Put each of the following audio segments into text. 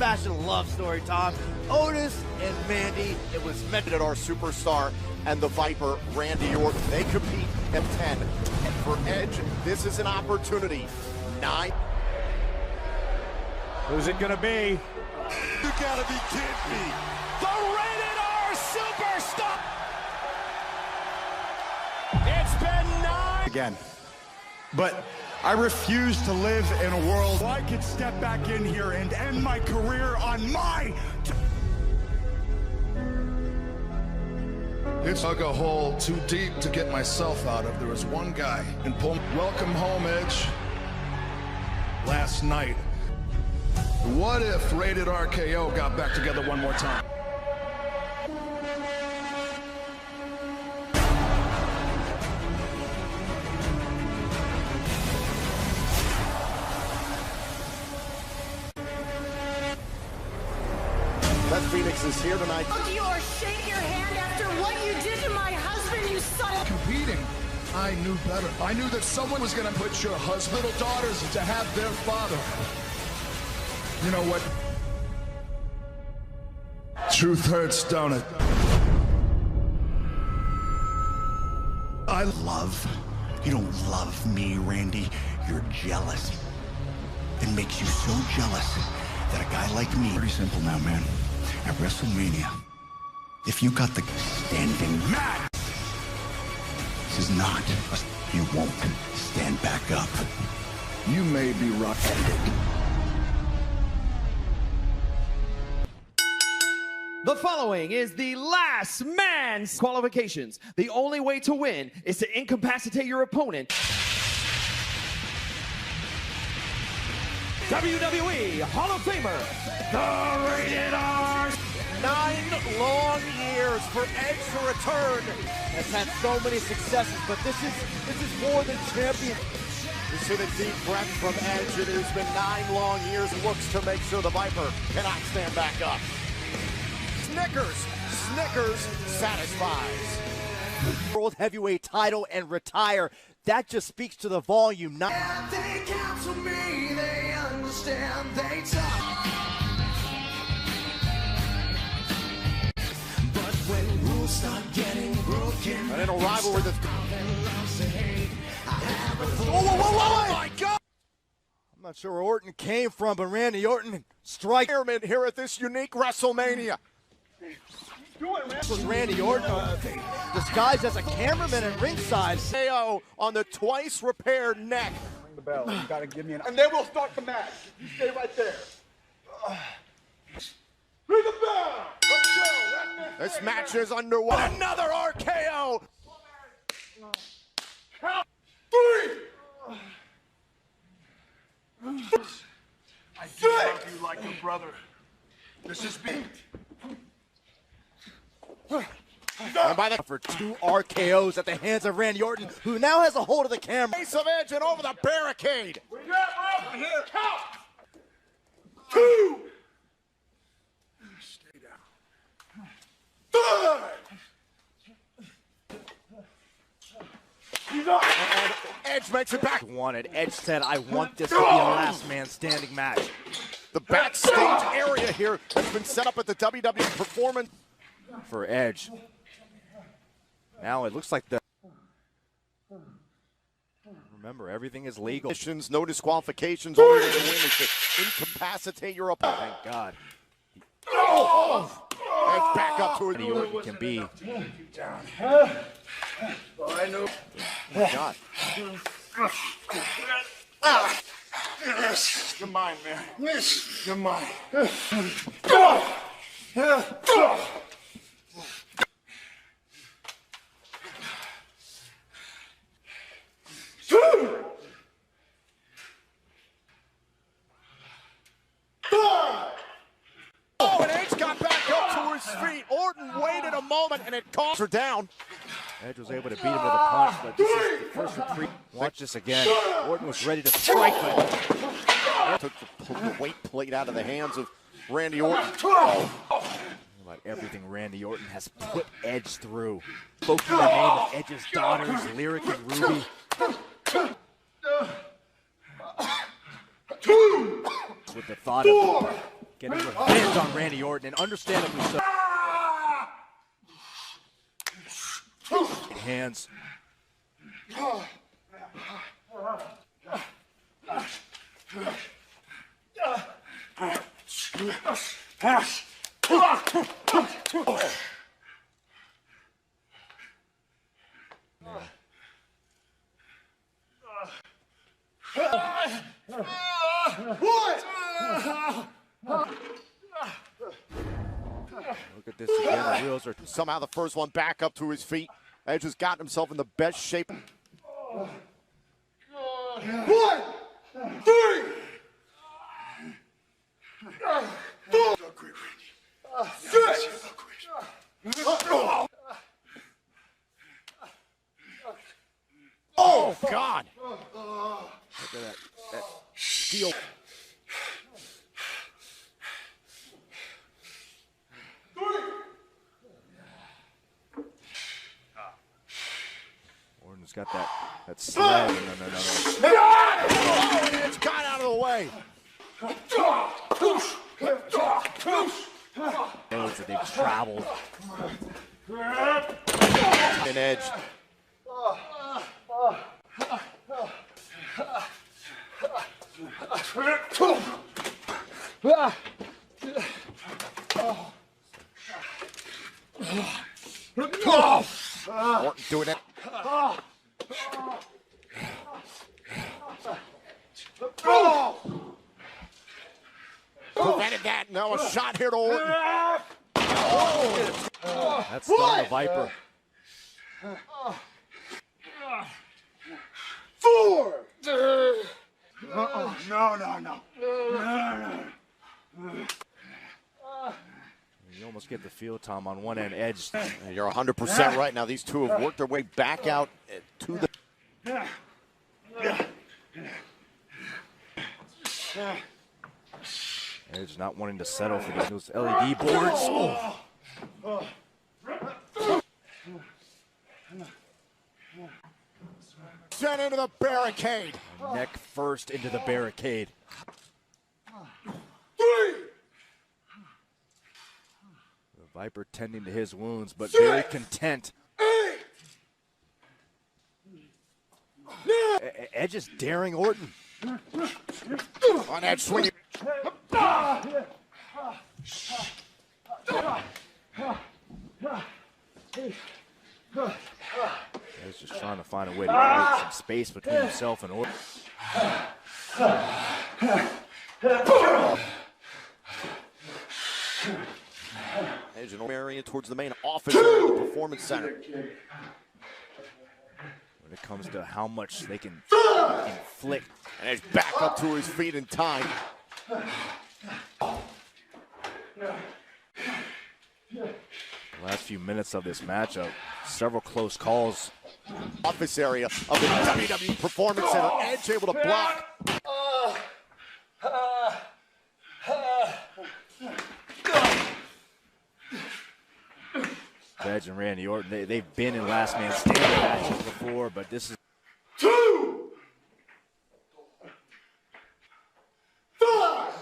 old-fashioned love story, Tom. Otis and Mandy, it was meant at our superstar and the Viper, Randy Orton. They compete at 10. And for Edge, this is an opportunity. 9. Who's it gonna be? You gotta be kidding me. The Rated R Superstar! It's been 9 again. But I refuse to live in a world where I could step back in here and end my career on my... It's dug a hole too deep to get myself out of. There was one guy and pull. Welcome home, Edge. Last night. What if Rated RKO got back together one more time? Beth Phoenix is here tonight. Oh, you are shake your hand after what you did to my husband, you son of... Competing, I knew better. I knew that someone was going to put your husband, little daughters, to have their father. You know what? Truth hurts, don't it? I love. You don't love me, Randy. You're jealous. It makes you so jealous that a guy like me... Pretty simple now, man. At WrestleMania, if you got the standing match, this is not you won't stand back up. You may be rock-headed. The following is the last man's qualifications. The only way to win is to incapacitate your opponent. WWE Hall of Famer, the Rated R. 9 long years for Edge to return. Has had so many successes, but this is more than champion. You see the deep breath from Edge. It has been 9 long years. Looks to make sure the Viper cannot stand back up. Snickers satisfies. World Heavyweight title and retire. That just speaks to the volume. They counsel me, they understand, they talk. But when rules start getting broken, and in a rivalry that's... Oh my God! I'm not sure where Orton came from, but Randy Orton strike here at this unique WrestleMania. This was Randy Orton disguised as a cameraman at ringside. KO on the twice repaired neck. Ring the bell. You gotta give me an... And then we'll start the match. You stay right there. Ring the bell. Let's go. This match is underway. Another RKO. Count 3. I do love you like your brother. This is big. And by the for 2 RKOs at the hands of Randy Orton, who now has a hold of the camera. face of Edge and over the barricade. We got over here. Count 2. Stay down. 5. He's up. And Edge makes it back. Wanted. Edge said, I want this to be a last man standing match. The backstage area here has been set up at the WWE Performance For Edge. Now it looks like the... Remember, everything is legal. No disqualifications. Only way to win is to incapacitate your opponent. Thank God. Edge back up to it. Randy Orton can be. I know. God. You're mine, man. You're mine. Oh, and Edge got back up to his feet. Orton waited a moment, and it cost her down. Edge was able to beat him with a punch, but this is the first retreat. Watch this again. Orton was ready to strike, but Took the weight plate out of the hands of Randy Orton. about everything Randy Orton has put Edge through. Spoken the name of Edge's daughters, Lyric and Ruby. With the thought of Getting revenge on Randy Orton, and understandably so. Hands. Look at this again. The wheels are Somehow the first one back up to his feet. Edge has gotten himself in the best shape. 1, 3. Oh, God. Look at that steel. Orton's got that sled. No. Oh, and it's got out of the way. Knows that they've traveled. And Edge. Orton doing it. Prevented that. Now a shot here to Orton. That's done the Viper. 4. No. You almost get the feel, Tom, on one end. Edge. You're 100% right. Now these two have worked their way back out to the... Edge not wanting to settle for those LED boards. Oh. Sent into the barricade. Neck first into the barricade. 3. The Viper tending to his wounds, but very content. 8. Edge is daring Orton. On Edge swinging. Edge just trying to find a way to create some space between himself and Orton. Edge and Marion towards the main office of the Performance Center. When it comes to how much they can inflict. And Edge back up to his feet in time. The last few minutes of this matchup, several close calls. Office area of the WWE Performance Center. Edge able to block. Edge and Randy Orton, they've been in last man standing matches before, but this is 2. 5.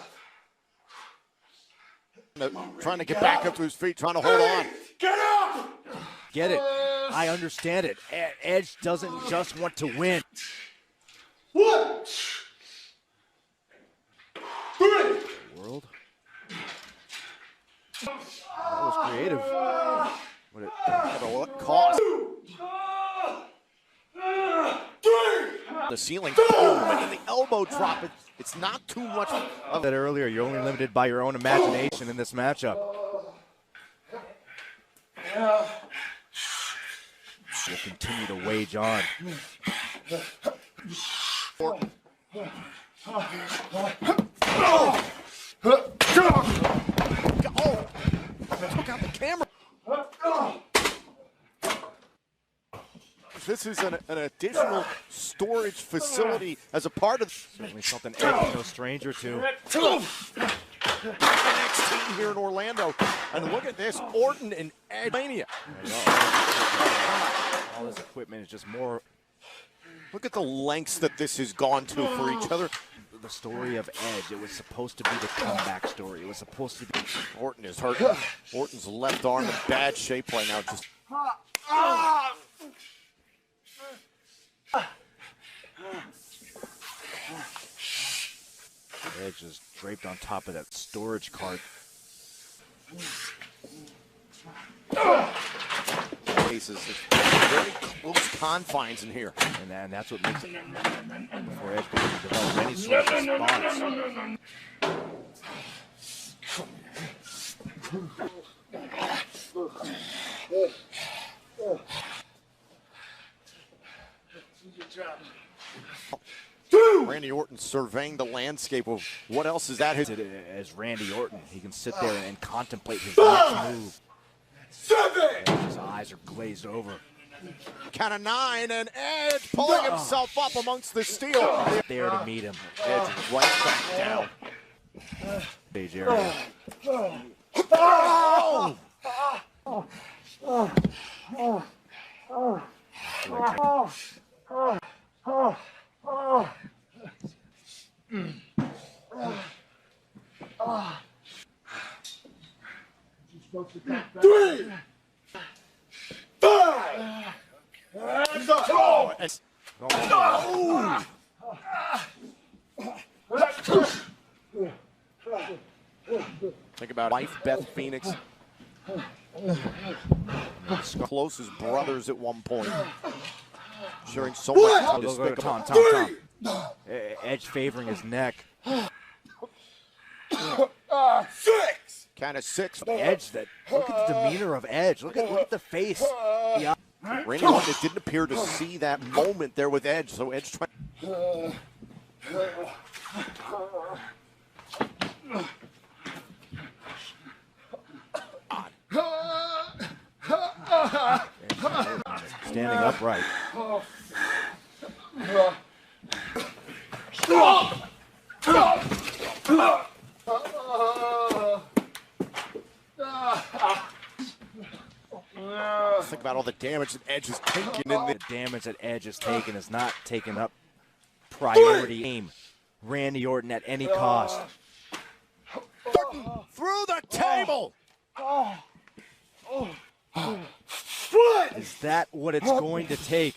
Trying to get back up to his feet, trying to hold on. Get up. get it. I understand it. Edge doesn't just want to win. 1, 3. World. That was creative. At what cost? 3. The ceiling. Oh, and the elbow drop. It's not too much of That earlier, you're only limited by your own imagination in this matchup. We'll continue to wage on. Took out the camera. This is an additional storage facility as a part of Certainly something Edge is no stranger to. NXT here in Orlando. And look at this, Orton and Edge Mania. All this equipment is just more. Look at the lengths that this has gone to for each other. the story of Edge. It was supposed to be the comeback story. It was supposed to be. Orton is hurt. Orton's left arm in bad shape right now. Just. Edge is draped on top of that storage cart. Cases, very close confines in here. And that's what makes it for Edge to develop any sort of response. Randy Orton surveying the landscape of what else is at his. As Randy Orton, he can sit there and contemplate his next move. His eyes are glazed over. Count of 9, and Edge pulling himself up amongst the steel. There to meet him. Edge right back down. Stage area. Three, 5, Think about wife Beth Phoenix. Closest brothers at one point. Sharing so much despicable. Tom. Edge favoring his neck. 6. Count of 6. Edge, look at the demeanor of Edge. Look at the face. Yeah. Randy Orton didn't appear to see that moment there with Edge, so Edge trying. Standing upright. Think about all the damage that Edge is taking in The damage that Edge has taken is not taking up priority aim. Randy Orton at any cost. through the table. Is that what it's going to take?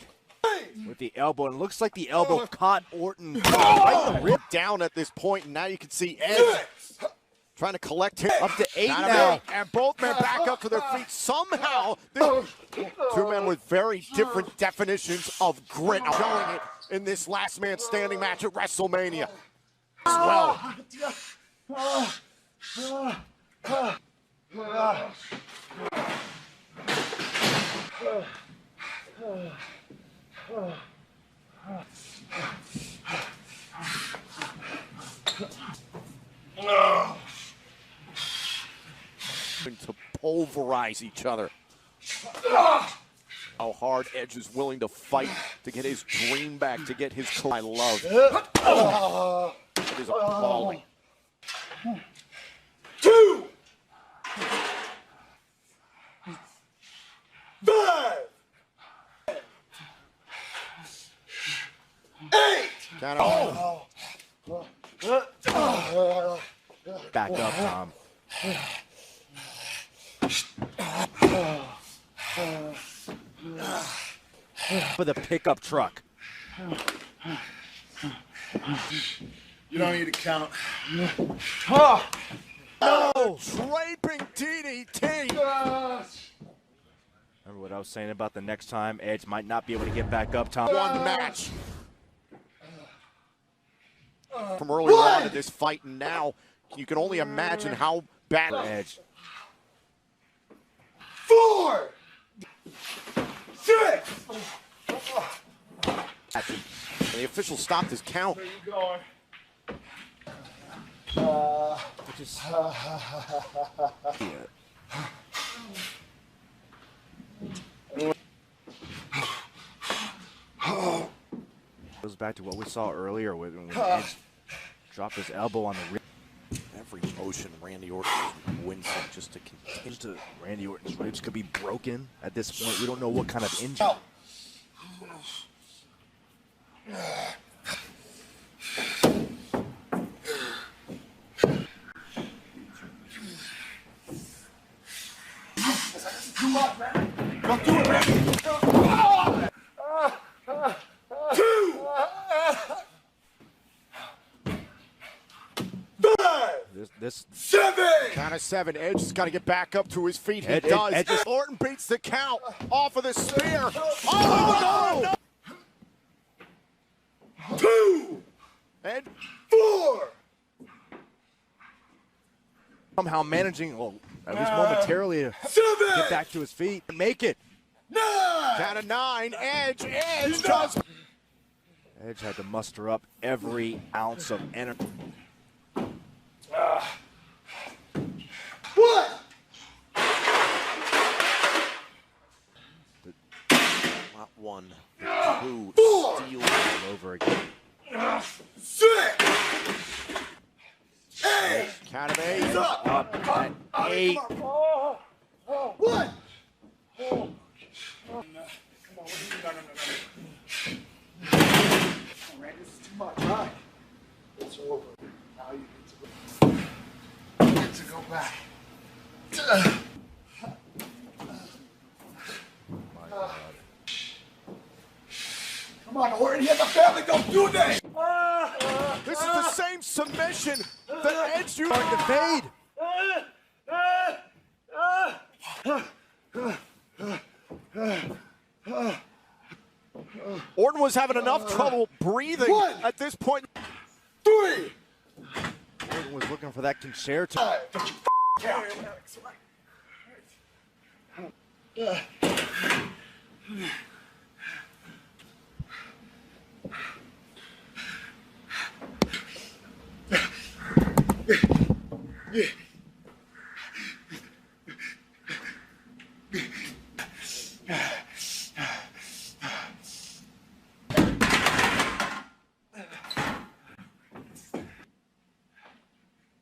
With the elbow, and it looks like the elbow caught Orton right in the rib. Down at this point, and now you can see Edge trying to collect him. Up to 8 Not now. a- And both men back up to their feet. Somehow, two men with very different definitions of grit are showing it in this last man standing match at WrestleMania. As well. To pulverize each other. How hard Edge is willing to fight to get his dream back, to get his I love. It is appalling. 2, 5, 8. Count out. Back up, Tom. For the pickup truck. You don't need to count. No! Draping DDT! Remember what I was saying about the next time Edge might not be able to get back up, Tom? One match. From earlier on in this fight, and now you can only imagine how bad Edge. 4, 6. And the official stopped his count. Where you going? Just, goes back to what we saw earlier when Edge dropped his elbow on the rib. Every motion, Randy Orton is wincing just to continue to. Randy Orton's ribs could be broken at this point. We don't know what kind of injury. Too much, man. Don't do it, man. 2, 5, This 7. count of 7. Edge has got to get back up to his feet. He Edge, does. Edge. Orton beats the count off of the spear. Oh, no! 2, Edge 4. Somehow managing, well, at least momentarily, to 7. get back to his feet and make it. 9. count of 9. Edge does. Edge had to muster up every ounce of energy. 1. Not 1, but 2 steals all over again. 6. 8. Count of 8. Up at 8. 1. Randy, this is too much. All right. It's over. Now you need to go back. Come on, Orton, he has a family, don't do this! This is the same submission that Edge used. Starting to fade. Orton was having enough trouble breathing 1. at this point. 3. Orton was looking for that concerto. 5. Don't you count.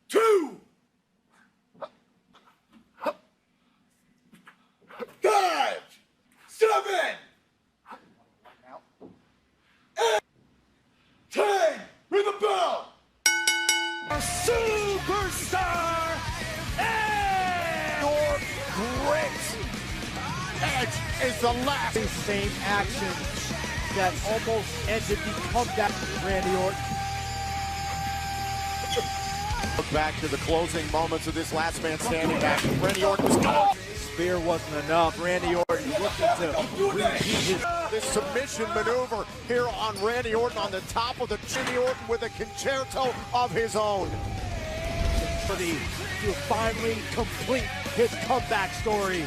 2. 5. 7. 8. 10. Ring the bell. Superstar Edge! Your grit. Edge is the last. The same action that almost ended the comeback of Randy Orton. Look back to the closing moments of this last man standing match. Randy Orton was gone. Spear wasn't enough. Randy Orton looking to repeat his. This submission maneuver here on Randy Orton on the top of the Randy Orton with a concerto of his own. To finally complete his comeback story.